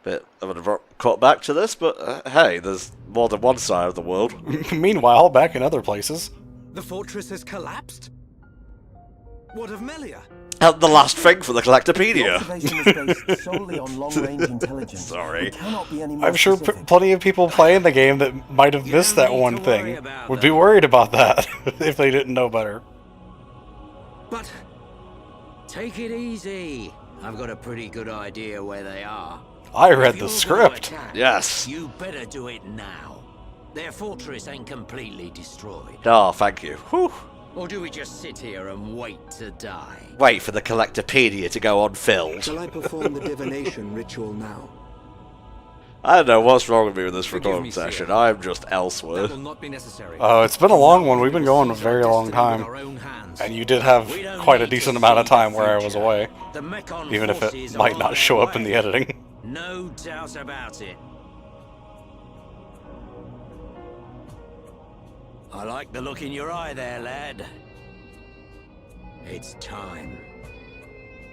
Bit of an abrupt cut back to this, but hey, there's more than one side of the world. Meanwhile, back in other places. The fortress has collapsed? What of Melia? The last thing for the The Collectopedia. observation is based solely on long-range intelligence. Sorry. It cannot be any more I'm sure specific. plenty of people playing the game that might have missed that one thing would be worried about that if they didn't know better. But take it easy. I've got a pretty good idea where they are. I read If the you're script. gonna attack, Yes. You better do it now. Their fortress ain't completely destroyed. Oh, thank you. Whew. Or do we just sit here and wait to die? Wait for the Collectopedia to go unfilled. Shall I perform the divination ritual now? I don't know what's wrong with me with this Forgive recording me, session. sir. I'm just elsewhere. That will not be necessary. It's been a long one. We've been going a very long Destiny with time. our own hands. And you did have We don't quite a need to decent amount of see the time where I was future. away. The Mechon Even if forces it are might on not their show up in way. the editing. No doubt about it. I like the look in your eye there, lad. It's time.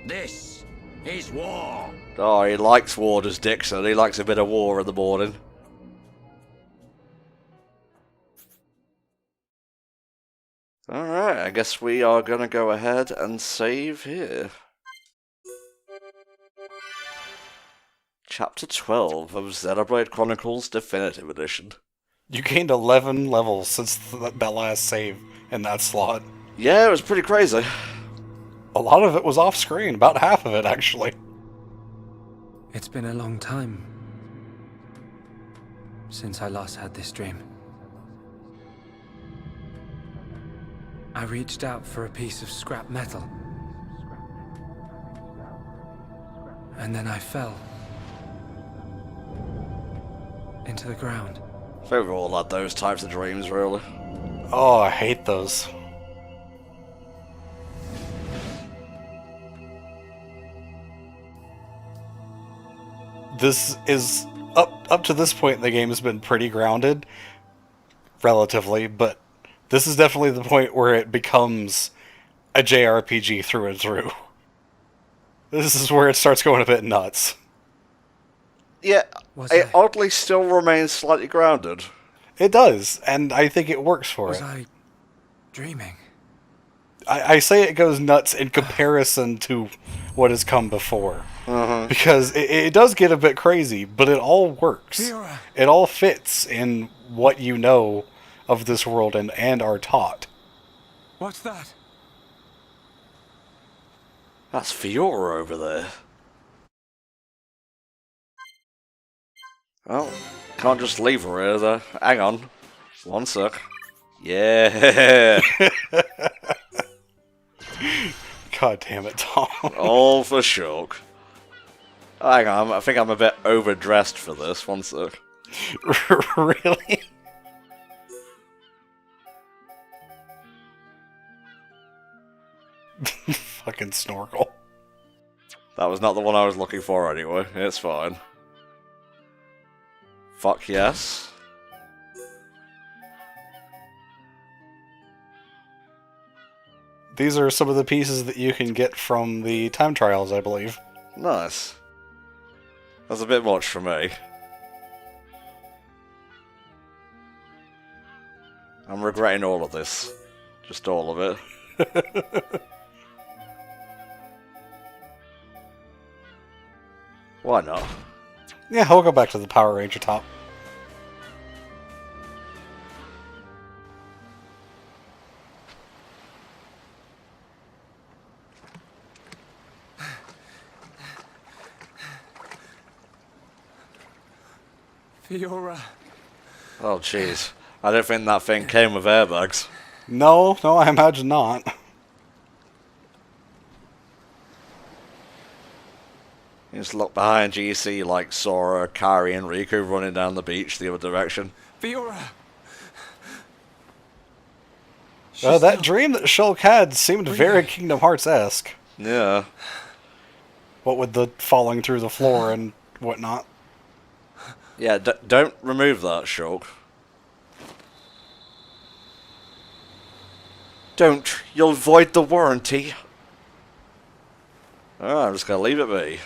This is war. Oh, he likes war, does Dixon. He likes a bit of war in the morning. Alright, I guess we are gonna go ahead and save here. Chapter 12 of Xenoblade Chronicles Definitive Edition. You gained 11 levels since that last save in that slot. Yeah, it was pretty crazy. A lot of it was off screen, about half of it actually. It's been a long time since I last had this dream. I reached out for a piece of scrap metal. And then I fell into the ground. I think we've all had those types of dreams, really. Oh, I hate those. This is up to this point the game has been pretty grounded relatively, but this is definitely the point where it becomes a JRPG through and through. This is where it starts going a bit nuts. Yeah, Was it I- oddly still remains slightly grounded. It does, and I think it works for Was it. I dreaming? I say it goes nuts in comparison to what has come before. Because it does get a bit crazy, but it all works. Fiora. It all fits in what you know of this world and are taught. What's that? That's Fiora over there. Well, can't just leave her here, though. Hang on. One sec. Yeah! God damn it, Tom. All for shock. Hang on, I think I'm a bit overdressed for this. One sec. Really? Fucking snorkel. That was not the one I was looking for anyway. It's fine. Fuck yes. These are some of the pieces that you can get from the time trials, I believe. Nice. That's a bit much for me. I'm regretting all of this. Just all of it. Why not? Yeah, we'll go back to the Power Ranger top. Fiora. Oh jeez. I don't think that thing came with airbags. No, I imagine not. You just look behind you, you see like Sora, Kari, and Riku running down the beach the other direction. Fiora. That dream that Shulk had seemed very Kingdom Hearts-esque. Yeah. What with the falling through the floor and whatnot. Yeah, don't remove that, Shulk. Don't. You'll void the warranty. Oh, I'm just gonna leave it be.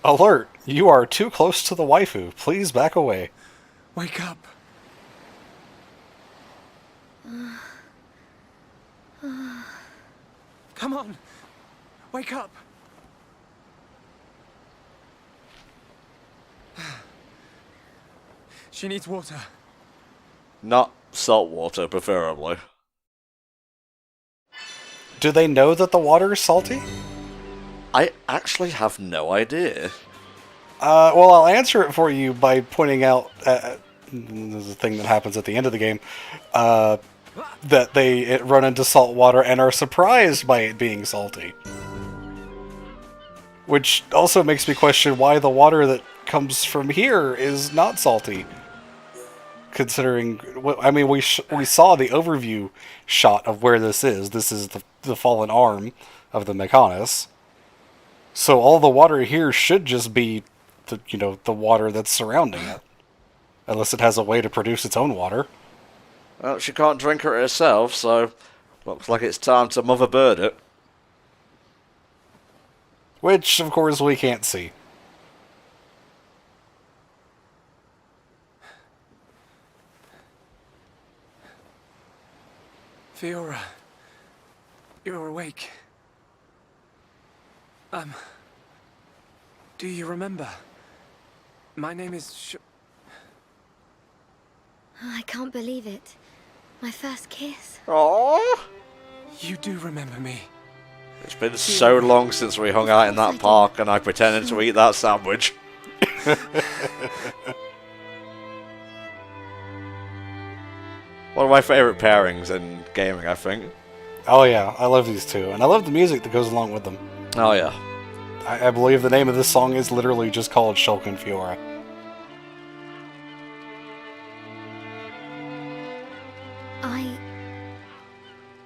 Alert! You are too close to the waifu. Please back away. Wake up. Come on. Wake up. She needs water. Not salt water, preferably. Do they know that the water is salty? I actually have no idea. Well, I'll answer it for you by pointing out, there's a thing that happens at the end of the game, that they run into salt water and are surprised by it being salty. Which also makes me question why the water that comes from here is not salty. Considering, I mean, we saw the overview shot of where this is. This is the fallen arm of the Mechanis. So all the water here should just be the water that's surrounding it. Unless it has a way to produce its own water. Well, she can't drink it herself, so looks like it's time to mother bird it. Which, of course, we can't see. Fiora. You're awake. Do you remember? My name is I can't believe it. My first kiss. Aww. You do remember me. It's been so long since we hung out in that park and I pretended to eat that sandwich. One of my favourite pairings in gaming, I think. Oh yeah, I love these two. And I love the music that goes along with them. Oh yeah. I believe the name of this song is literally just called Shulk and Fiora.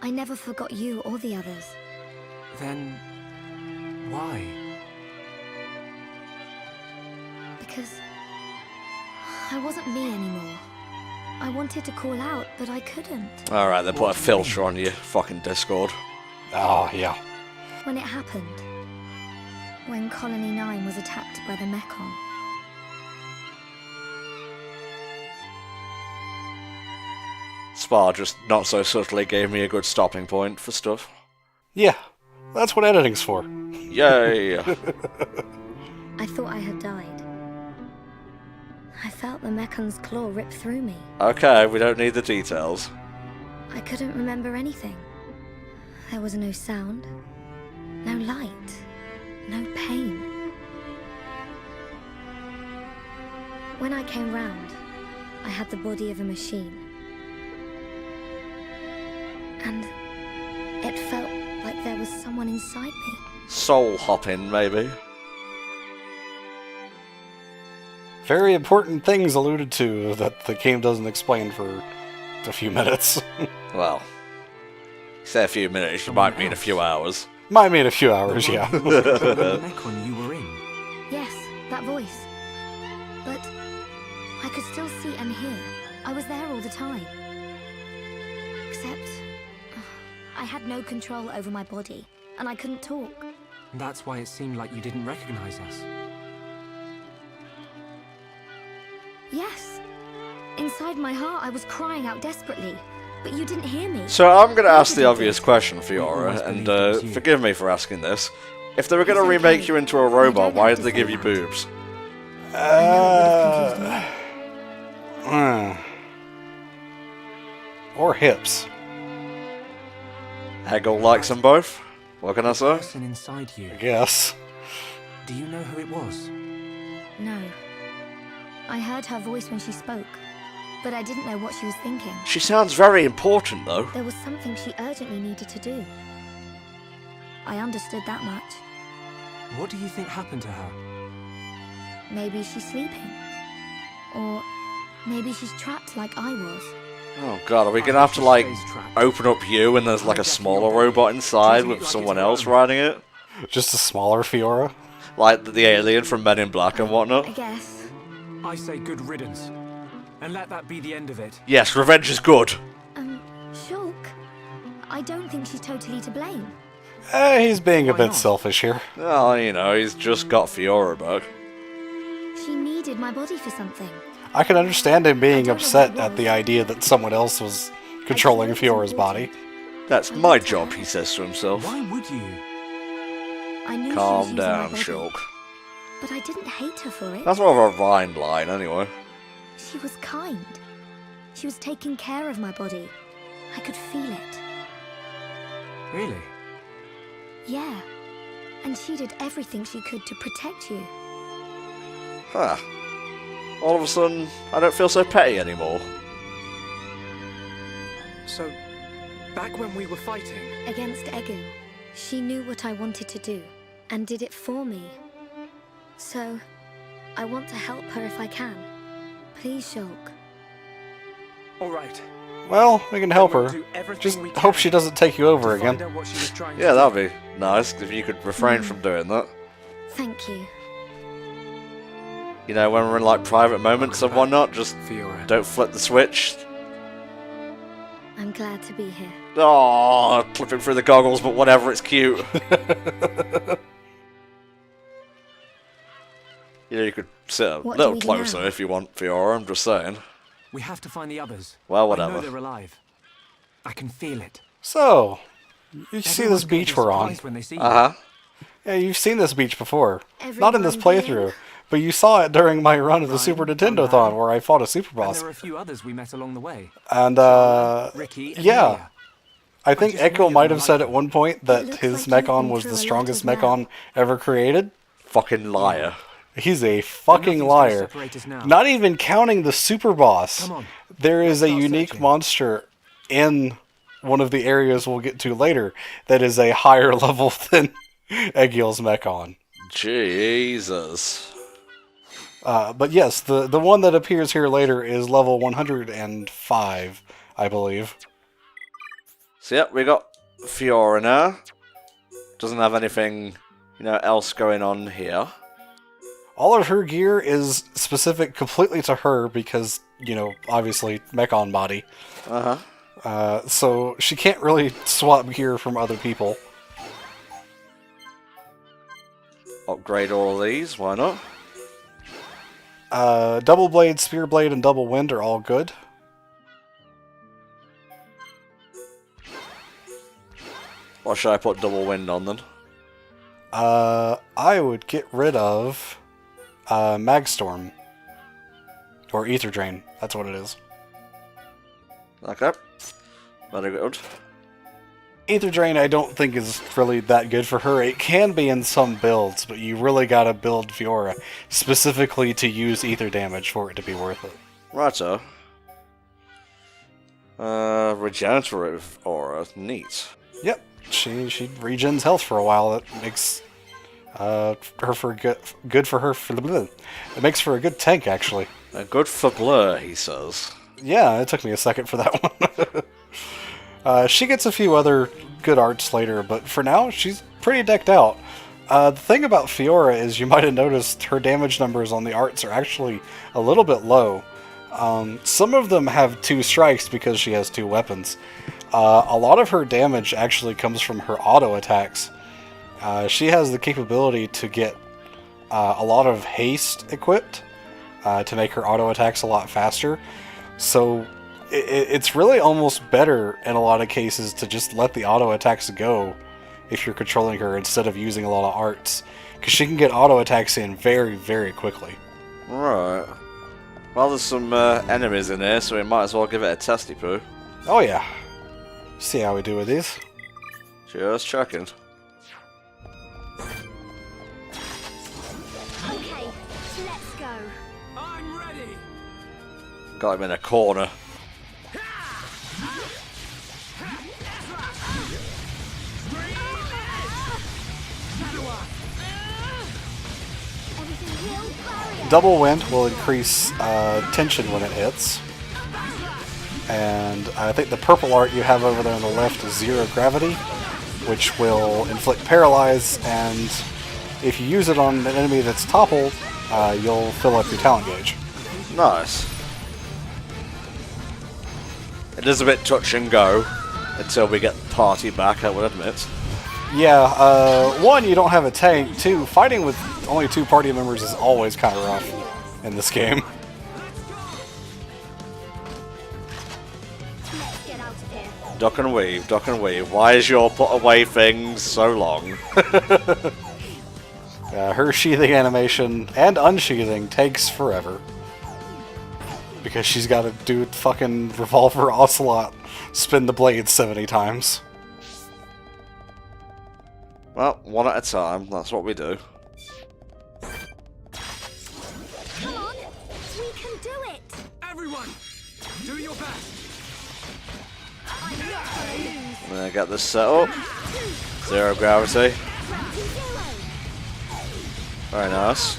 I never forgot you or the others. Then why? Because I wasn't me anymore. I wanted to call out, but I couldn't. Alright, they put a filter on your fucking Discord. Oh, yeah. When it happened, when Colony 9 was attacked by the Mechon, Spa just not so subtly gave me a good stopping point for stuff. Yeah, that's what editing's for. Yay! I thought I had died. I felt the Mechon's claw rip through me. Okay, we don't need the details. I couldn't remember anything. There was no sound, no light, no pain. When I came round, I had the body of a machine. And it felt like there was someone inside me. Soul hopping, maybe. Very important things alluded to that the game doesn't explain for a few minutes. Well, say a few minutes, you might mean a few hours. Might mean a few hours, yeah. The Mechon you were in. Yes, that voice. But I could still see and hear. I was there all the time. Except I had no control over my body, and I couldn't talk. That's why it seemed like you didn't recognize us. Yes. Inside my heart, I was crying out desperately, but you didn't hear me. So I'm going to ask the obvious question, Fiora, and forgive me for asking this. If they were going to remake you into a robot, why did they give you boobs? Or hips. Hegel likes them both. What can I say? Person inside you. I guess. Do you know who it was? No. I heard her voice when she spoke, but I didn't know what she was thinking. She sounds very important, though. There was something she urgently needed to do. I understood that much. What do you think happened to her? Maybe she's sleeping. Or maybe she's trapped like I was. Oh god, are we going to have to, like, open up you and there's, like, a smaller robot inside with someone else riding it? Just a smaller Fiora? Like the alien from Men in Black and I whatnot? guess. I say good riddance. And let that be the end of it. Yes, revenge is good. Shulk, I don't think she's totally to blame. He's being a Why bit not? selfish here. Well, you know, he's just got Fiora back. She needed my body for something. I can understand him being I don't know upset what it at the was. idea that someone else was controlling I thought it was Fiora's body. That's my job, he says to himself. Why would you? I knew she was Calm using my down, body, Shulk. but I didn't hate her for it. That's more of a Rhine line, anyway. She was kind. She was taking care of my body. I could feel it. Really? Yeah. And she did everything she could to protect you. Huh. All of a sudden, I don't feel so petty anymore. So, back when we were fighting, Against Egil, she knew what I wanted to do, and did it for me. So, I want to help her if I can. Please, Shulk. all right. Well, we can help Then we'll her. do everything Just we hope can she doesn't take you over to find again. out what she was trying to Yeah, do. that'd be nice if you could refrain from doing that. Thank you. You know, when we're in like private moments and whatnot, just Fiora. don't flip the switch. I'm glad to be here. Oh, clipping through the goggles, but whatever, it's cute. You know, you could sit a What do little we do closer now? if you want, Fiora, I'm just saying. We have to find the others. Well, I whatever. know they're alive. I can feel it. So, you see Everyone's this gonna beach be we're on. surprised when they see you. Uh-huh. Yeah, you've seen this beach before. Not in this Everyone playthrough, here? but you saw it during my run of the Ryan, Super Conrad. Nintendo-thon where I fought a super And boss. there are a few others we met along the way. And, Ricky and yeah. Leia. I think just knew Echo you might were have said like at one point that looks his like you've Mechon been was through the a lot strongest as well. Mechon ever created. Fucking liar. He's a fucking nothing's gonna liar. separate us now. Not even counting the super boss. Come on, There is a let's start unique searching. monster in one of the areas we'll get to later that is a higher level than Egil's Mechon. Jesus. But yes, the one that appears here later is level 105, I believe. So yep, we got Fiora now. Doesn't have anything, you know, else going on here. All of her gear is specific completely to her because, you know, obviously Mechon body. Uh-huh. So she can't really swap gear from other people. Upgrade all of these, why not? Double Blade, Spear Blade, and Double Wind are all good. Or should I put double wind on then? I would get rid of Magstorm. Or Ether Drain, that's what it is. Okay. Very good. Ether Drain I don't think is really that good for her. It can be in some builds, but you really gotta build Fiora specifically to use ether damage for it to be worth it. Righto. Regenerative aura. Neat. Yep, she regens health for a while. That makes her for good for her. It makes for a good tank actually. Good for Blur, he says. Yeah, it took me a second for that one. She gets a few other good arts later, but for now, she's pretty decked out. The thing about Fiora is you might have noticed her damage numbers on the arts are actually a little bit low. Some of them have 2 strikes because she has 2 weapons. A lot of her damage actually comes from her auto attacks. She has the capability to get a lot of haste equipped to make her auto attacks a lot faster. So it's really almost better in a lot of cases to just let the auto attacks go if you're controlling her instead of using a lot of arts, because she can get auto attacks in very, very quickly. Right. Well, there's some enemies in here, so we might as well give it a testy poo. Oh yeah. See how we do with these. Just checking. Okay, let's go. I'm ready. Got him in a corner. Everything will barrier. Double Wind will increase tension when it hits. And I think the purple art you have over there on the left is Zero Gravity, which will inflict Paralyze, and if you use it on an enemy that's toppled, you'll fill up your talent gauge. Nice. It is a bit touch and go until we get the party back, I would admit. Yeah, one, you don't have a tank. Two, fighting with only 2 party members is always kind of rough in this game. Let's get out of here. Duck and weave, duck and weave. Why is your put away things so long? Her sheathing animation and unsheathing takes forever. Because she's got to do fucking revolver ocelot, spin the blade 70 times. Well, one at a time, that's what we do. Come on, we can do it. Everyone, do your best. I'm not gonna lose. I'm gonna get this set up. 0 gravity. Very nice.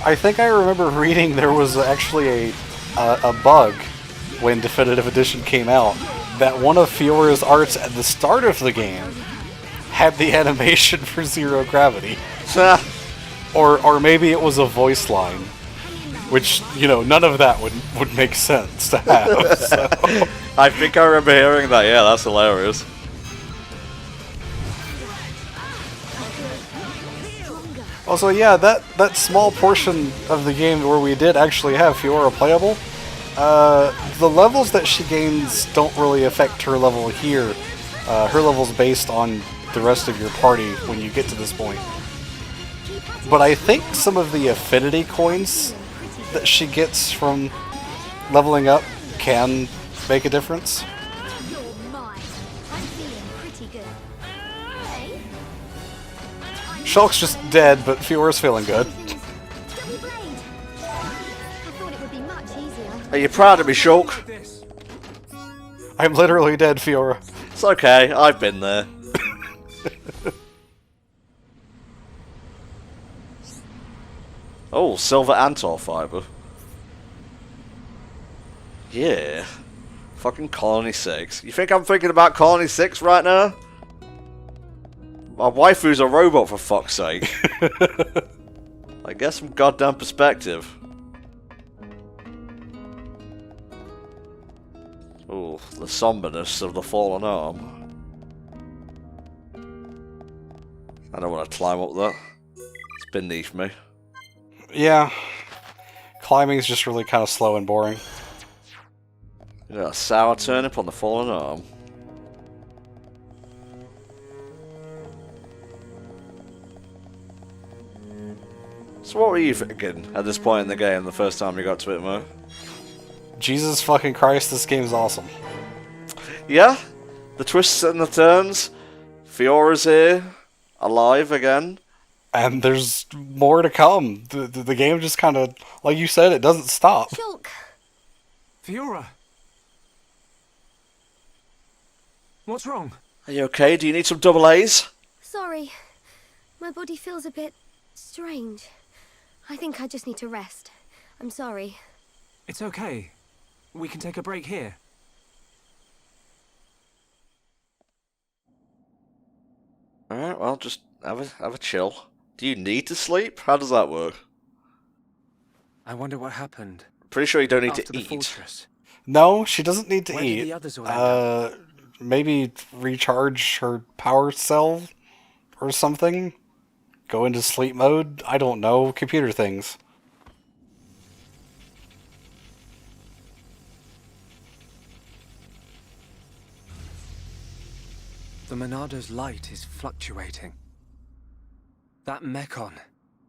I think I remember reading there was actually a bug when Definitive Edition came out that one of Fiora's arts at the start of the game had the animation for 0 gravity. Or maybe it was a voice line. Which, you know, none of that would make sense to have. So. I think I remember hearing that, yeah, that's hilarious. Also, yeah, that small portion of the game where we did actually have Fiora playable, the levels that she gains don't really affect her level here. Her level's based on the rest of your party when you get to this point. But I think some of the affinity coins that she gets from leveling up can make a difference. You're mine. I'm feeling pretty good. Hey? Shulk's just dead, but Fiora's feeling good. Double blade. I thought it would be much easier. Are you proud of me, Shulk? This. I'm literally dead, Fiora. It's okay, I've been there. Oh, silver Antor fiber. Yeah. Fucking Colony 6. You think I'm thinking about Colony 6 right now? My waifu's a robot, for fuck's sake. I guess some goddamn perspective. Oh, the somberness of the fallen arm. I don't want to climb up that. It's beneath me. Yeah. Climbing's just really kind of slow and boring. You got a sour turnip on the fallen arm. So what were you thinking at this point in the game the first time you got to it, Mo? Jesus fucking Christ, this game's awesome. Yeah? The twists and the turns. Fiora's here. Alive again. And there's more to come. The game just kind of, like you said, it doesn't stop. Shulk. Fiora. What's wrong? Are you okay? Do you need some double A's? Sorry. My body feels a bit strange. I think I just need to rest. I'm sorry. It's okay. We can take a break here. Alright, well, just have a chill. Do you need to sleep? How does that work? I wonder what happened. Pretty sure you don't need after to the eat. fortress. No, she doesn't need to Where did eat. the others all end up? Maybe recharge her power cell or something? Go into sleep mode? I don't know. Computer things. The Monado's light is fluctuating. That Mechon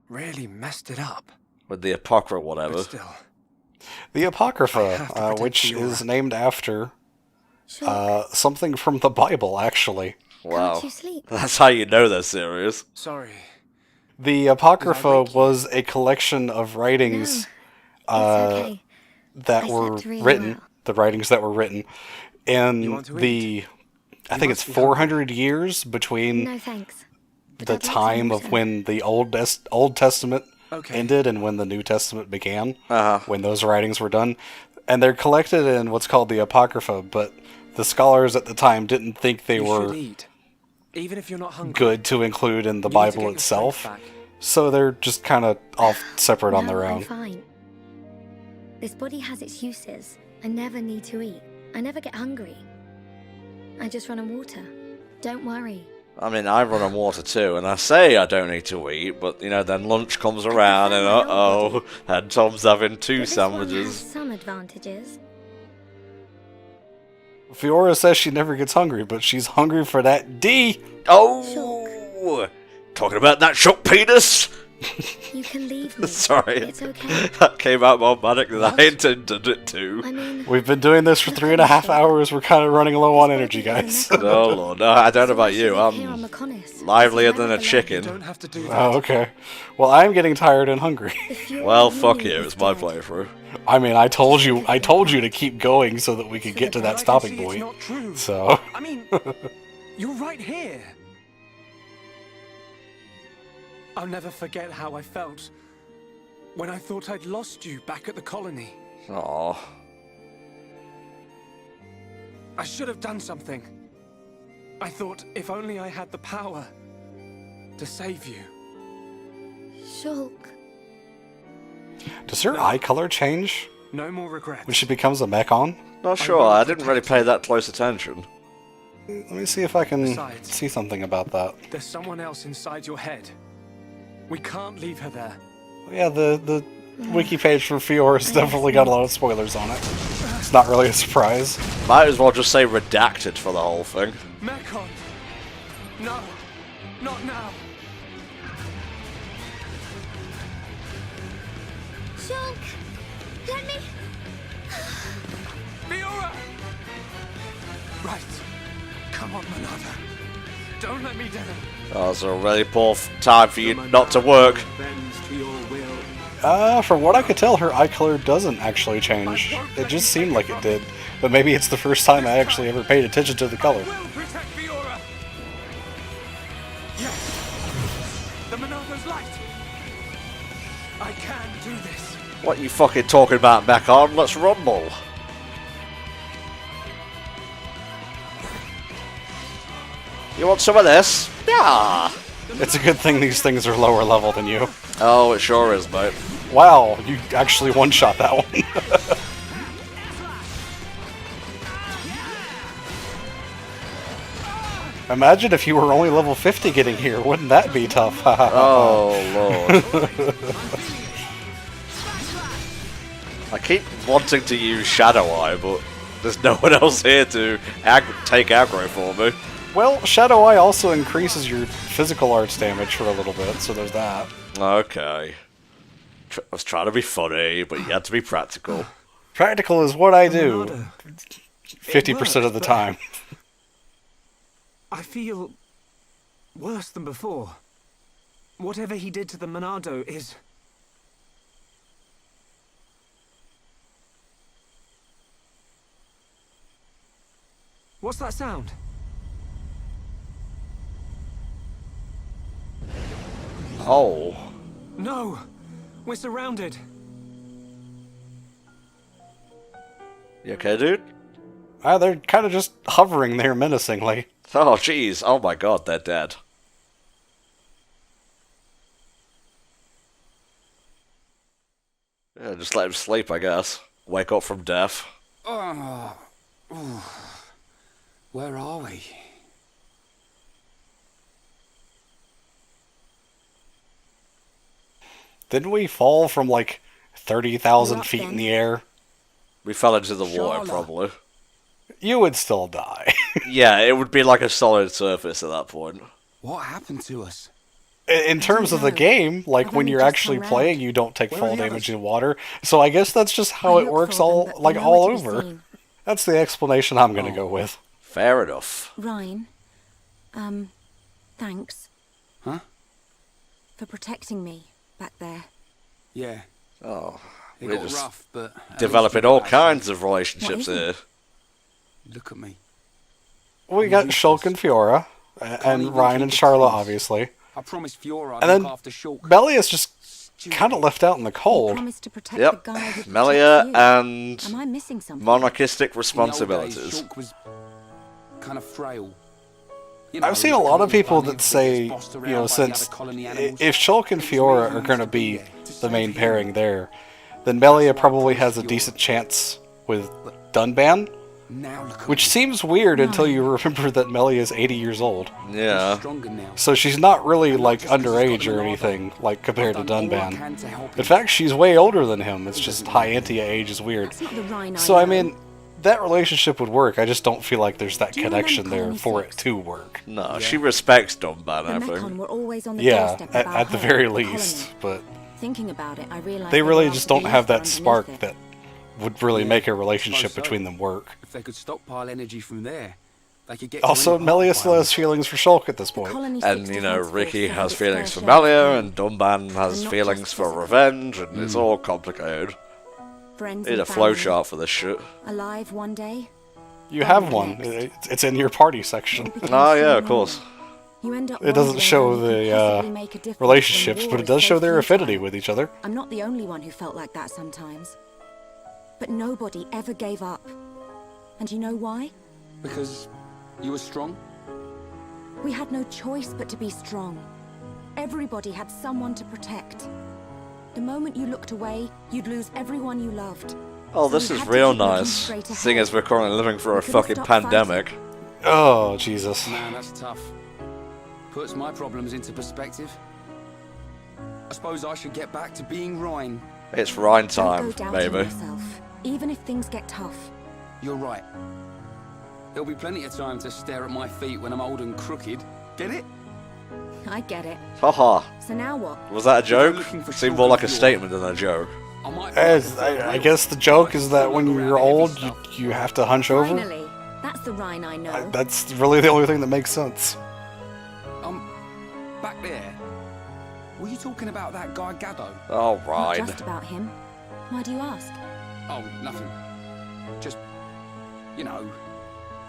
really messed it up. With the Apocrypha, whatever. But still, The I Apocrypha, have to protect which Fiora. is named after Shulk, something from the Bible, actually. Wow. can't you sleep? That's how you know they're serious. sorry. The Apocrypha wake you? was a collection of writings It's okay. that I were slept really written, well. the writings that were written in You want to the, I You think must it's be 400 years between No thanks. But the I'd like some time of water. when the Old Testament Okay. ended and when the New Testament began, Uh-huh. when those writings were done. And they're collected in what's called the Apocrypha, but the scholars at the time didn't think they You were should eat, even if you're not hungry. good to include in the You need to Bible get your itself. strength back. So they're just kind of off separate on No, their I'm own. fine. This body has its uses. I never need to eat. I never get hungry. I just run on water. Don't worry. I mean, I run on water too, and I say I don't need to eat, but, you know, then lunch comes around, and uh-oh, and Tom's having two But this one has sandwiches. some advantages. Fiora says she never gets hungry, but she's hungry for that D. Oh! Talking about that shock penis? You can leave me. Sorry. It's okay. That came out more manic than I intended it to. I mean, We've been doing this for 3.5 hours. We're kind of running low on energy, guys. Oh, Lord. No, I don't know about you. here on I'm the Connis. livelier than a You chicken. don't have to do that. Oh, okay. Well, I'm getting tired and hungry. If you're Well, really fuck you. is It's my dead, playthrough. I mean, I told you to keep going so that we could get to But I that can stopping see it's point. not true. So, I mean, you're right here. I'll never forget how I felt when I thought I'd lost you back at the colony. Aw. I should have done something. I thought if only I had the power to save you. Shulk. does her eye color change No more regrets. when she becomes a Mechon? Not sure. I didn't really pay that close attention. Let me see if I can Besides- see something about that. There's someone else inside your head. We can't leave her there. Yeah, the wiki page for Fiora's definitely got a lot of spoilers on it. It's not really a surprise. Might as well just say redacted for the whole thing. Mechon! No! Not now! Shulk! Let me... Fiora! Right. Come on, Monada. Don't let me down. Oh, it's a really poor time for you not to work. Bends to your will. From what I could tell, her eye color doesn't actually change. It just seemed like it did. But maybe it's the first time I actually ever paid attention to the color. I will protect Fiora! Yes! The Monada's light! I can do this. What you fucking talking about, Mechon? Let's rumble. You want some of this? Yeah. It's a good thing these things are lower level than you. Oh, it sure is, mate. Wow, you actually one-shot that one. Imagine if you were only level 50 getting here. Wouldn't that be tough? Oh, Lord. I keep wanting to use Shadow Eye, but there's no one else here to take aggro for me. Well, Shadow Eye also increases your physical arts damage for a little bit, so there's that. Okay. I was trying to be funny, but you had to be practical. Practical is what I do Monada. 50% of the but- time. I feel worse than before. Whatever he did to the Monado is... What's that sound? Oh. No! We're surrounded. You okay, dude? They're kind of just hovering there menacingly. Oh, jeez. Oh my god, they're dead. Yeah, just let him sleep, I guess. Wake up from death. Where are we? Didn't we fall from like 30,000 You're up, feet in then. the air? We fell into the water, Shala. probably. You would still die. Yeah, it would be like a solid surface at that point. What happened to us? In terms of the know. game, like I've when only you're just actually come playing, round. you don't take Where full are the damage others? in water. So I guess that's just how I it looked works for them, all but like they're all nowhere to be over. seen. That's the explanation I'm going to go with. Fair enough. Ryan, thanks. Huh? For protecting me back there. Yeah, Oh, it we're got just rough, but at least developing we all got out. kinds of relationships What is here. it? Look at me. We got Shulk and Fiora, and even Ryan keep and the Charlotte, trees. obviously. I promised Fiora I'd And then look after Shulk. Belly is just kind of left out in the You cold. promised to protect Yep. the guy who Melia protects you. and Am I missing something? monarchistic In the old responsibilities. days, Shulk was kind of frail. You I've seen a like lot of little people bunny that say, gets bossed you around know, by the since other colony animals. if Shulk and His Fiora reason are going to was to be be there, to the save main him. pairing there, then Melia That's why I probably promised has a Fiora. decent chance with Dunban. Now look at Which me. seems weird until you remember that Melly is 80 years old. Yeah. Stronger now. So she's not really, like, Just 'cause he's got underage the or Monado. anything, like, compared to I've done all I Dunban. can to help In him. fact, she's way older than him. It's just high Antia age is weird. That's not the Rhine So, I know. mean, that relationship would work. I just don't feel like there's that Do you remember connection there Colony for 6? it to work. No, she respects Dunban, The I Mekon think. were always on the Yeah, doorstep about at the her, very the least. colony. But Thinking about it, I realized they really were just after don't the have ether that underneath spark it. that would really make a relationship Suppose so. between them work. If they could stockpile energy from there, they could get. Also, Melia still has feelings for Shulk at this The point. Colony And, 6 you know, defense force Ricky suffered has its feelings for fair share of Melia, pain. and Dunban And has not feelings just for physical. revenge, and it's all complicated. Friends Need and a family, flowchart for this shit. alive one day. You have one. It's in your party section. Became Oh, yeah, so of course. lonely. You end up It doesn't wondering show how you can the possibly make a difference when relationships, war but it is does so show their futile. affinity with each other. I'm not the only one who felt like that sometimes. But nobody ever gave up. And you know why? Because you were strong. We had no choice but to be strong. Everybody had someone to protect. The moment you looked away, you'd lose everyone you loved. Oh, So this we is had to real keep looking nice. straight ahead. Seeing as we're currently living through We a couldn't fucking stop pandemic. fighting. Oh, Jesus. Man, that's tough. Puts my problems into perspective. I suppose I should get back to being Rhine. It's Rhine Don't time, go doubting maybe. yourself, even if things get tough. You're right. There'll be plenty of time to stare at my feet when I'm old and crooked. Get it? I get it. Haha. So now what? Was that a joke? looking for Seemed Shulk more like a and Fiora. statement than a joke. I might. I guess the joke is that when you're old, you have to hunch over. Finally, that's the Rhine I know. That's really the only thing that makes sense. Back there. Were you talking about that guy Gaddo? Oh, Not Rhine. just about him. Why do you ask? Oh, nothing. Just, you know,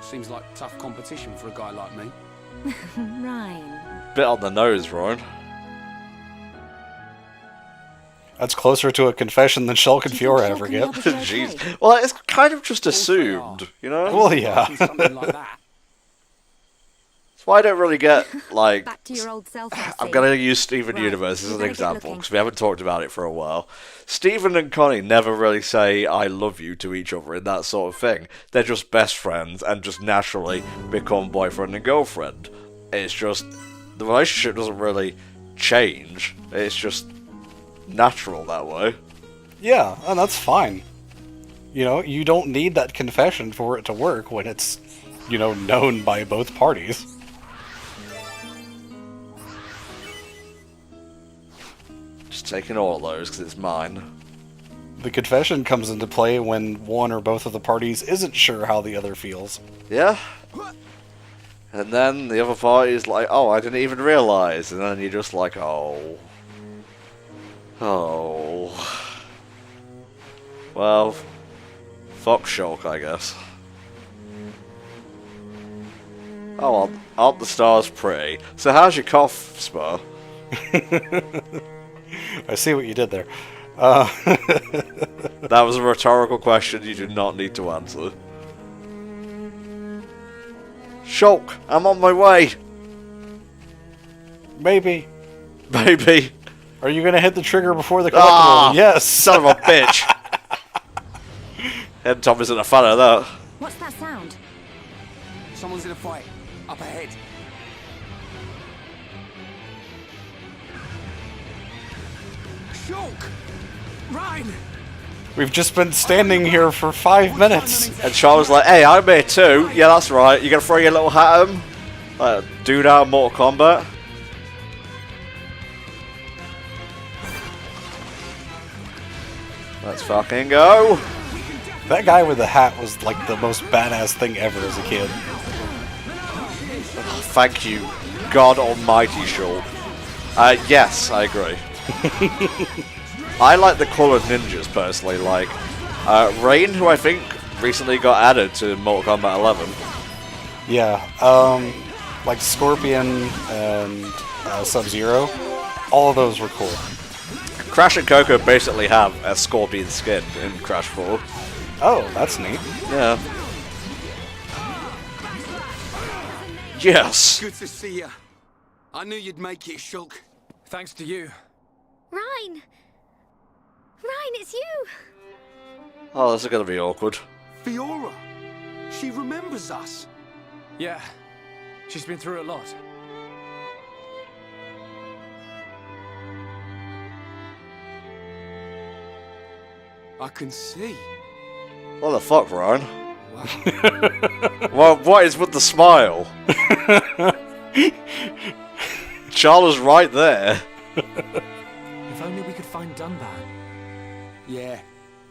seems like tough competition for a guy like me. Rhine. Bit on the nose, Ryan. That's closer to a confession than Shulk and Do you Fiora think ever Shulk get. and the others are Jeez. okay? Well, it's kind of just course they are. assumed, you know? Well, yeah. Something like that. That's why I don't really get, like... Back to your old self. I'm going to use Steven Right, Universe as you an better get example, looking. because we haven't talked about it for a while. Steven and Connie never really say, I love you to each other in that sort of thing. They're just best friends and just naturally become boyfriend and girlfriend. It's just... The relationship doesn't really change. It's just natural that way. Yeah, and that's fine. You know, you don't need that confession for it to work when it's, you know, known by both parties. Just taking all of those because it's mine. The confession comes into play when one or both of the parties isn't sure how the other feels. Yeah. And then the other party is like, oh, I didn't even realise. And then you're just like, oh. Oh. Well, fuck Shulk, I guess. Oh, well, aren't the stars pretty? So how's your cough, Spur? I see what you did there. That was a rhetorical question you do not need to answer. Shulk, I'm on my way. Maybe. Baby. Are you gonna hit the trigger before the collectible? Ah, Yes! Son of a bitch. Head Tom isn't a fan of that. What's that sound? Someone's in a fight. Up ahead. Shulk! Rhine! We've just been standing here for 5 minutes. And Charles was like, hey, I'm here too. Yeah, that's right. You gonna throw your little hat at him? Like, dude out of Mortal Kombat? Let's fucking go. That guy with the hat was like the most badass thing ever as a kid. Thank you, God Almighty, Shulk. Yes, I agree. I like the coloured ninjas personally. Like Rain, who I think recently got added to Mortal Kombat 11. Yeah, like Scorpion and Sub-Zero, all of those were cool. Crash and Coco basically have a scorpion skin in Crash 4. Oh, that's neat. Yeah. Yes. Good to see you. I knew you'd make it, Shulk. Thanks to you. Rhine! Rhine, it's you! Oh, this is gonna be awkward. Fiora. She remembers us. Yeah, she's been through a lot. I can see. What the fuck, Ryan? Well, what is with the smile? Charla's right there. If only we could find Dunban. Yeah,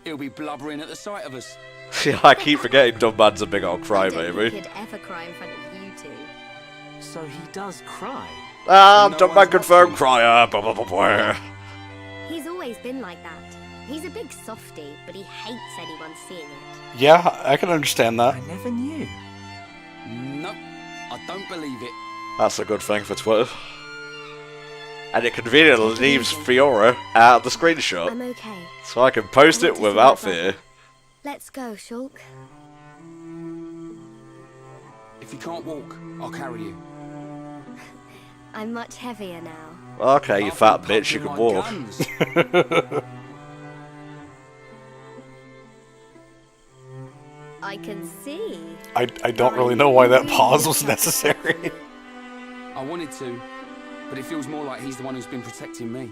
he'll be blubbering at the sight of us. Yeah, I keep forgetting Dunban's a big old I don't crybaby. think he'd ever cry in front of you two. So he does cry. Ah, No Dunban one's confirmed watching. crier. Blah, blah, blah, blah. He's always been like that. He's a big softie, but he hates anyone seeing it. Yeah, I can understand that. I never knew. Nope, I don't believe it. That's a good thing for Twitter. And it conveniently leaves Fiora out of the screenshot, I'm okay. so I can post I it want to see without my brother. fear. Let's go, Shulk. If you can't walk, I'll carry you. I'm much heavier now. Okay, you I've fat been bitch, you pumping can my walk. guns. I can see. I don't really know why that pause was necessary. I wanted to, but it feels more like he's the one who's been protecting me.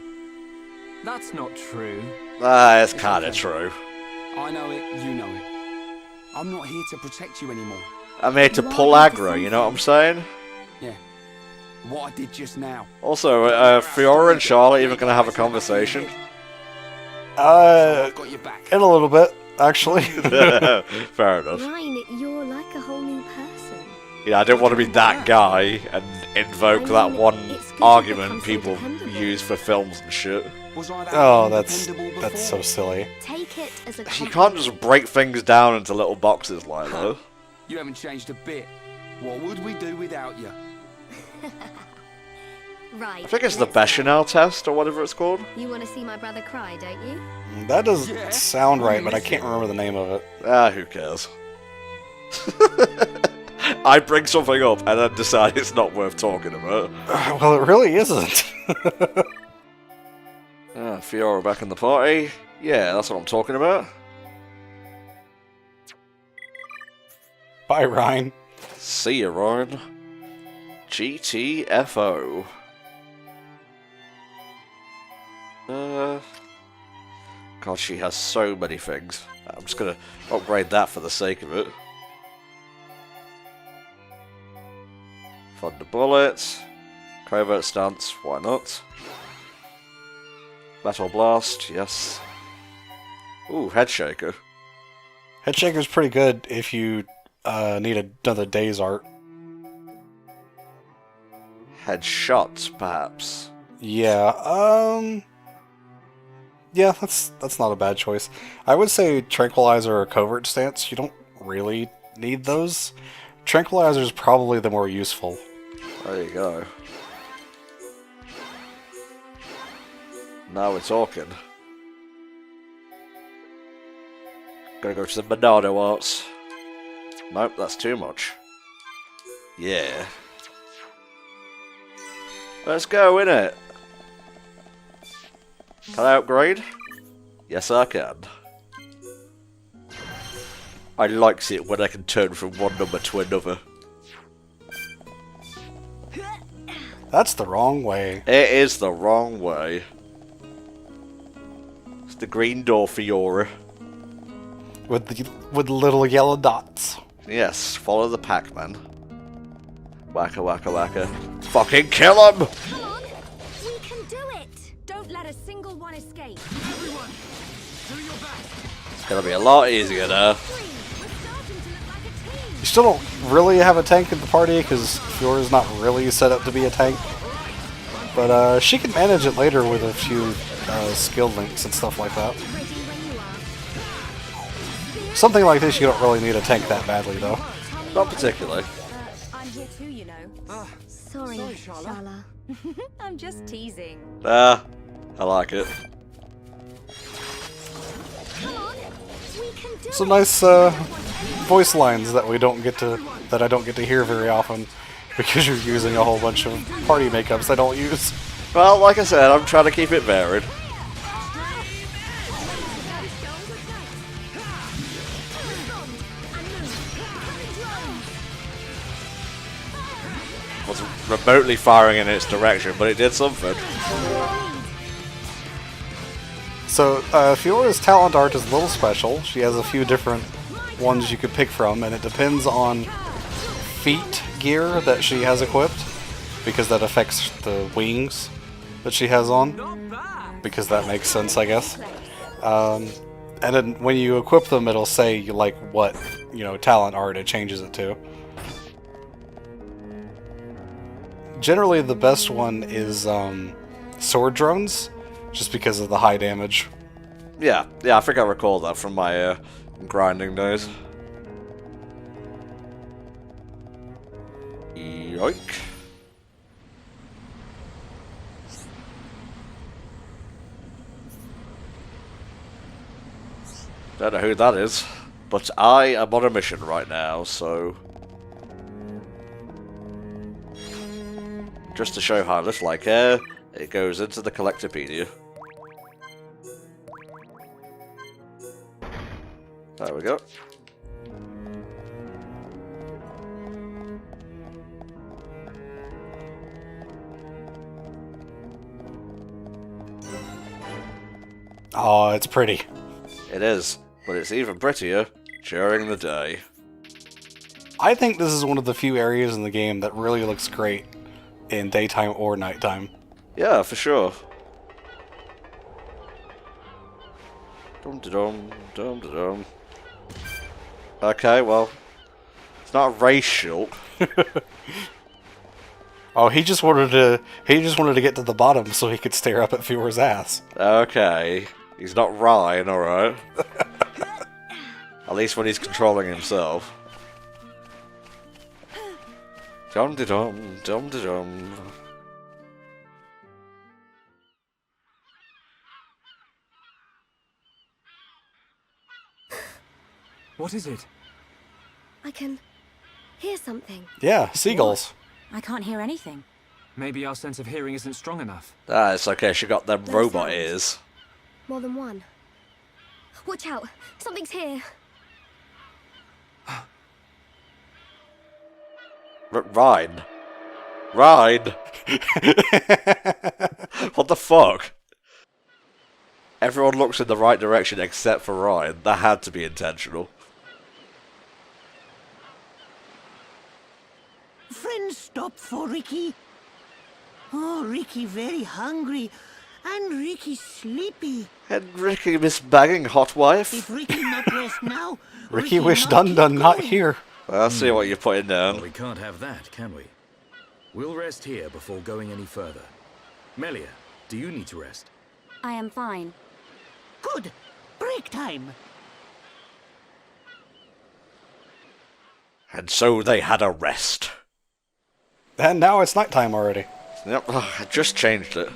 That's not true. Ah, it's kinda true. I know it, you know it. I'm not here to protect you anymore. I'm here to You pull are here for aggro, you know what I'm saying? Yeah. What I did just now. Also, Fiora and Charlotte even gonna have a conversation. I've got your back. In a little bit, actually. Fair enough. Ryan, you're like a whole new person. Yeah, I didn't want to be that guy and invoke I that mean, one it's good to argument become so people dependable. use for films and shit. Was I that Oh, that's undependable so before? silly. Take it as a You compliment. can't just break things down into little boxes like that. You haven't changed a bit. What would we do without you? Right. I think it's the let's go. Bechamel test or whatever it's called. You want to see my brother cry, don't you? That doesn't Yeah, sound right, I but I miss can't it. remember the name of it. Ah, who cares? I bring something up and then decide it's not worth talking about. Well, it really isn't. Ah, Fiora back in the party. Yeah, that's what I'm talking about. Bye, Ryan. See you, Ryan. GTFO. God, she has so many things. I'm just gonna upgrade that for the sake of it. Thunder bullets. Covert stance, why not? Metal blast, yes. Ooh, head shaker. Headshaker's pretty good if you need another day's art. Headshot, perhaps. Yeah, yeah, that's not a bad choice. I would say Tranquilizer or Covert Stance. You don't really need those. Tranquilizer is probably the more useful. There you go. Now we're talking. Gotta go to the Bernardo arts. Nope, that's too much. Yeah. Let's go, innit? Can I upgrade? Yes, I can. I likes it when I can turn from one number to another. That's the wrong way. It is the wrong way. It's the green door, Fiora. With little yellow dots. Yes, follow the Pac-Man. Wacka wacka wacka. Fucking kill him! Come on, we can do it. Don't let a single one escape. It's gonna be a lot easier now. We're starting to look like a team. You still don't really have a tank in the party because Fiora's not really set up to be a tank. But she can manage it later with a few skill links and stuff like that. Ready when you are. Something like this you don't really need a tank that badly though. Not particularly. I'm here too, you know. Sorry, Shala. I'm just teasing. Ah, I like it. Come on, we can do Some it. nice voice lines that I don't get to hear very often because you're using a whole bunch of party makeups I don't use. Well, like I said, I'm trying to keep it varied. remotely firing in its direction, but it did something. So, Fiora's talent art is a little special. She has a few different ones you could pick from, and it depends on feet gear that she has equipped, because that affects the wings that she has on, because that makes sense, I guess. And then when you equip them, it'll say, like, what, you know, talent art it changes it to. Generally, the best one is sword drones, just because of the high damage. Yeah, I think I recall that from my grinding days. Yoink. Don't know who that is, but I am on a mission right now, so... Just to show how little I care, it goes into the Collectopedia. There we go. Oh, it's pretty. It is, but it's even prettier during the day. I think this is one of the few areas in the game that really looks great in daytime or nighttime. Yeah, for sure. Dum-da-dum, dum-da-dum. Okay, well, it's not racial. Oh, he just wanted to get to the bottom so he could stare up at Fiora's ass. Okay, he's not Ryan, alright. At least when he's controlling himself. Dum-da-dum, dum-da-dum. What is it? I can hear something. Yeah, seagulls. I can't hear anything. Maybe our sense of hearing isn't strong enough. Ah, it's okay, she got them Those robot sounds. ears. More than one. Watch out! Something's here. Ryan. Ryan! What the fuck? Everyone looks in the right direction except for Ryan. That had to be intentional. Friends stop for Ricky. Oh, Ricky very hungry. And Ricky sleepy. And Ricky misbagging hot wife. If Ricky not rest now, Ricky wish Dun Dun not here. Well, I see what you're putting down. Well, we can't have that, can we? We'll rest here before going any further. Melia, do you need to rest? I am fine. Good. Break time. And so they had a rest. And now it's nighttime already. Yep, I just changed it.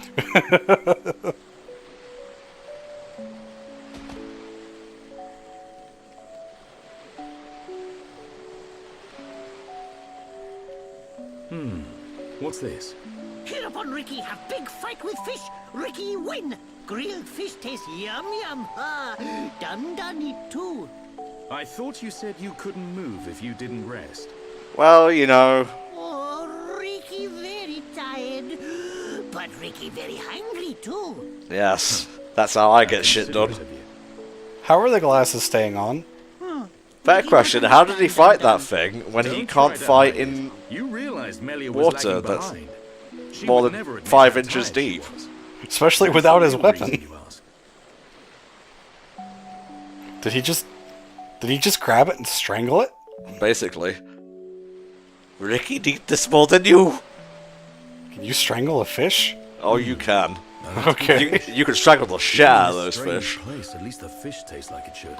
What's this? Here upon Ricky have big fight with fish. Ricky win. Grilled fish tastes yum yum. Ah, Dun Dun eat too. I thought you said you couldn't move if you didn't rest. Well, you know. Oh, Ricky very tired. But Ricky very hungry too. Yes, that's how I get shit done. Considerate of you. How are the glasses staying on? Fair question, how did he fight that thing when he Don't try can't to fight hide it. in You realized Melia was water lagging that's behind. She more would than never admit 5 how inches tired she deep? was. Especially without his What's the real weapon. reason, you ask? Did he just grab it and strangle it? Basically. Ricky need this more than you. Can you strangle a fish? Oh, you can. Okay. You can strangle the shit out of In those this strange fish. place, at least the fish taste like it should.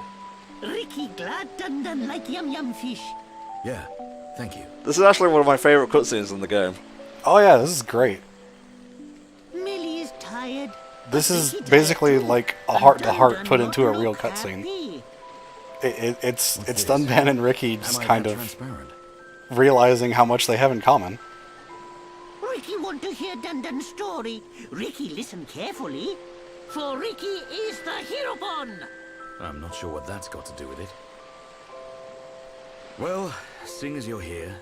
Ricky glad Dun Dun like yum yum fish. Yeah, thank you. This is actually one of my favourite cutscenes in the game. Oh yeah, this is great. Millie is tired. This is Ricky tired basically too. like a And heart-to-heart Dun Dun put not into a real look cutscene. happy. It's this? Dun Dun and Ricky just Am I kind that of transparent? realizing how much they have in common. Ricky want to hear Dun Dun's story. Ricky listen carefully. For Ricky is the hero pawn. I'm not sure what that's got to do with it. Well, seeing as you're here,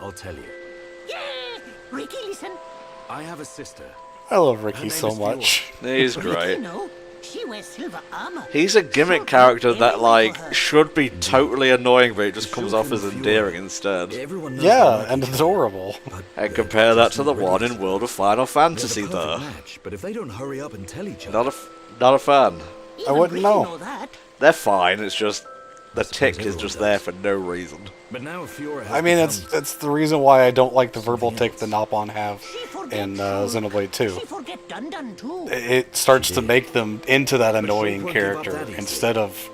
I'll tell you. Yeah! Ricky, listen. I have a sister. I love Her Ricky name so is much. He's Ricky, great. no. She wears silver armor. He's a gimmick Shulk character knows that, everything like, for her. should be totally annoying, but it just comes Shulk off as and Fiora. endearing instead. Everyone knows Yeah, they like and each other, adorable. but And they're compare that just to the not ready one to in start. World of Final They're Fantasy, the perfect though. match, but if they don't hurry up and tell each other, Not a fan. Even wouldn't Ricky know. that. They're fine, it's just the tick is everyone just does. there for no reason. but now Fiora has I mean, become... it's the reason why I don't like the verbal tick the else. Nopon have She forgets in Shulk. Xenoblade 2. She forget Dun too. It starts to make them into that Shulk annoying won't give up character that easy. instead of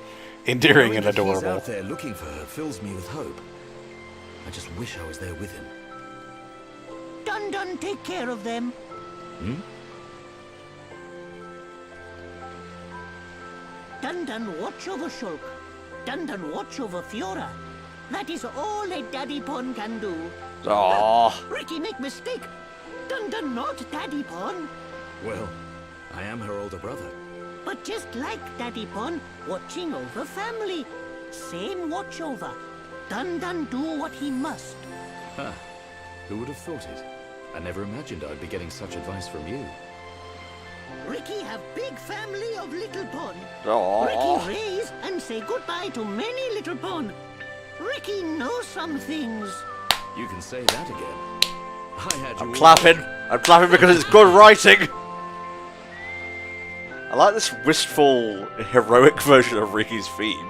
endearing and Knowing that he's adorable. out there looking for her fills me with hope. I just wish I was there with him. Dun take care of them. Dun watch over Shulk. Dun watch over Fiora. That is all a Daddy Pon can do. Aww. Ricky make mistake. Dun not Daddy Pon. Well, I am her older brother. But just like Daddy Pon, watching over family. Same watch over. Dun do what he must. Huh. Who would have thought it? I never imagined I'd be getting such advice from you. Ricky have big family of little Pon. Aww. Ricky raise and say goodbye to many little Pon. Ricky knows some things. You can say that again. I had you I'm all- clapping. I'm clapping because it's good writing. I like this wistful, heroic version of Ricky's theme.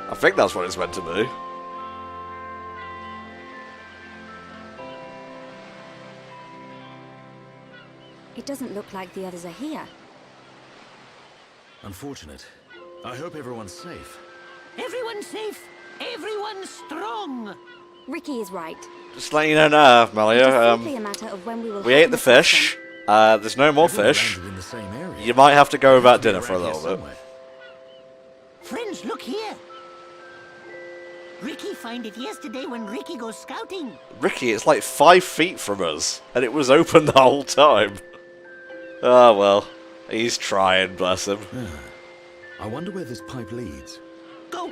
I think that's what it's meant to be. It doesn't look like the others are here. Unfortunate. I hope everyone's safe. Everyone's safe. Everyone's strong. Ricky is right. Just letting you know now, It's Melia. simply a matter of when we will We happen ate the across fish. them. There's no more Everyone fish. landed in the same area. You might have to go without Be dinner for a around here little bit. somewhere. Friends, look here. Ricky find it yesterday when Ricky goes scouting. Ricky, it's like 5 feet from us, and it was open the whole time. Oh well, he's trying, bless him. I wonder where this pipe leads. Go.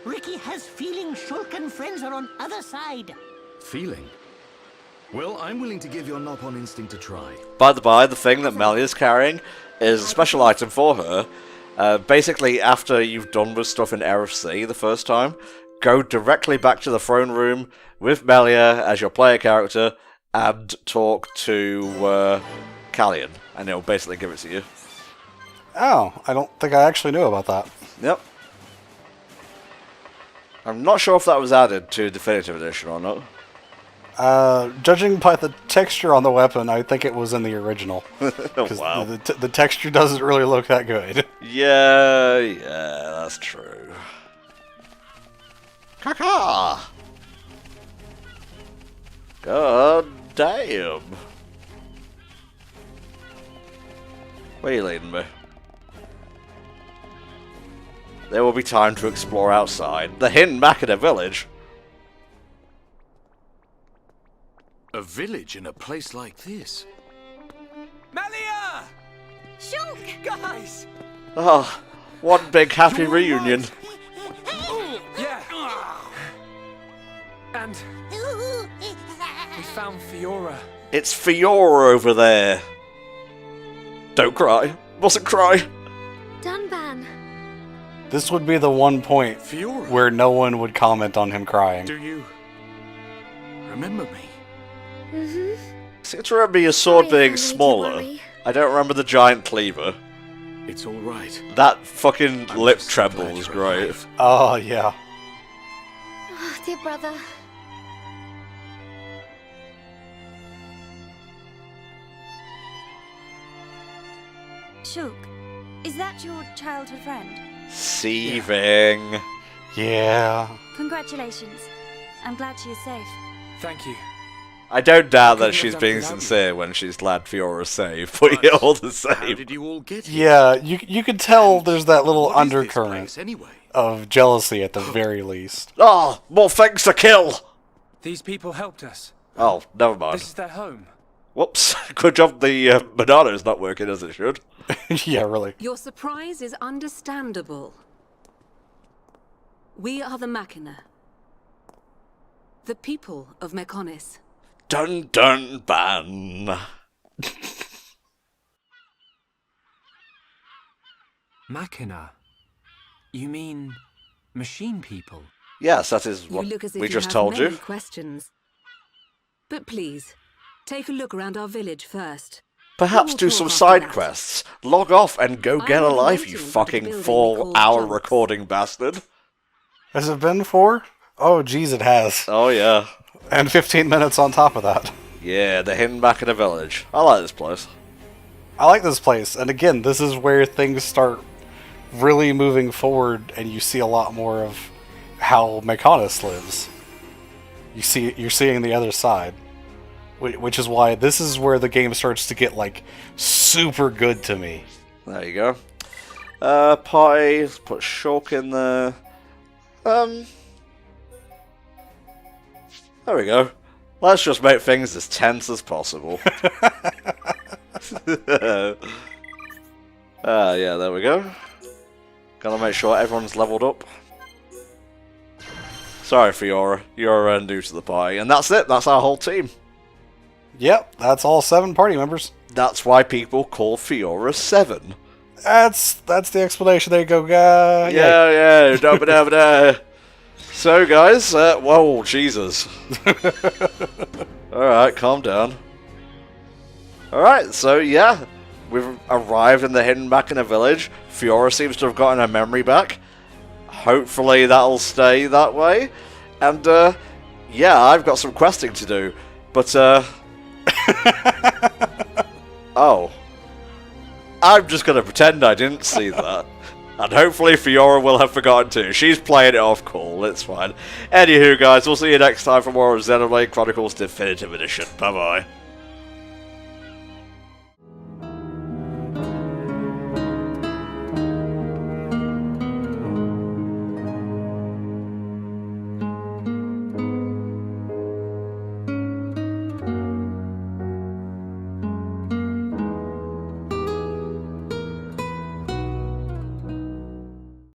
Ricky has feeling Shulk and friends are on other side. Feeling? Well, I'm willing to give your Nopon instinct a try. By the by, the thing that Melia's carrying is a special item for her. Basically, after you've done with stuff in Air of Sea the first time, go directly back to the throne room with Melia as your player character and talk to Callion, and he'll basically give it to you. Oh, I don't think I actually knew about that. Yep. I'm not sure if that was added to Definitive Edition or not. Judging by the texture on the weapon, I think it was in the original. Oh, 'Cause wow. the texture doesn't really look that good. Yeah, that's true. Caca! God damn. Where are you leading me? There will be time to explore outside. The hidden Machina village. A village in a place like this? Melia! Shulk! Guys! Oh, one big happy reunion. Yeah. And we found Fiora. It's Fiora over there. Don't cry. Mustn't cry. Dunban. This would be the one point Fiora? where no one would comment on him crying. Do you remember me? Mm-hmm. I seem to remember your sword Sorry, being Emily, don't smaller. worry. I don't remember the giant cleaver. It's all right. That fucking I'm lip just so tremble glad was you're great. alive. Oh, yeah. Oh, dear brother. Shulk, is that your childhood friend? Seething. Yeah. Congratulations. I'm glad she is safe. Thank you. I don't doubt that Couldn't she's have done being without you. sincere when she's glad Fiora's safe, but yeah, all the How same. did you all get here? Yeah, you could tell there's that little What is this undercurrent place, anyway? of jealousy at the very least. Oh, more things to kill! These people helped us. Oh, never mind. This is their home. Whoops. Good job the banana's not working as it should. Yeah, really. Your surprise is understandable. We are the Machina. The people of Mechonis. Dun dun ban. Machina. You mean machine people? Yes, that is You what look as if we you just have told many you. questions. But please, take a look around our village first. Perhaps We'll do talk some after side that. quests. Log off and go get a I'm life, waiting you for the fucking building 4-hour called recording bastard. Has it been 4? Oh, geez, it has. Oh, yeah. And 15 minutes on top of that. Yeah, the hidden back in the village. I like this place. I like this place, and again, this is where things start really moving forward, and you see a lot more of how Mechanis lives. You're seeing the other side, which is why this is where the game starts to get like super good to me. There you go. Party. Let's put Shulk in there. There we go. Let's just make things as tense as possible. Yeah, there we go. Gotta make sure everyone's leveled up. Sorry, Fiora. You're new to the party. And that's it. That's our whole team. Yep, that's all 7 party members. That's why people call Fiora 7. That's the explanation. There you go, guy. Yeah. Da-ba-da-ba-da. So, guys, whoa, Jesus. Alright, calm down. Alright, so, yeah. We've arrived in the hidden back in the village. Fiora seems to have gotten her memory back. Hopefully that'll stay that way. And, yeah, I've got some questing to do. But, oh. I'm just gonna pretend I didn't see that. And hopefully Fiora will have forgotten too. She's playing it off cool, it's fine. Anywho, guys, we'll see you next time for more of Xenoblade Chronicles Definitive Edition. Bye-bye.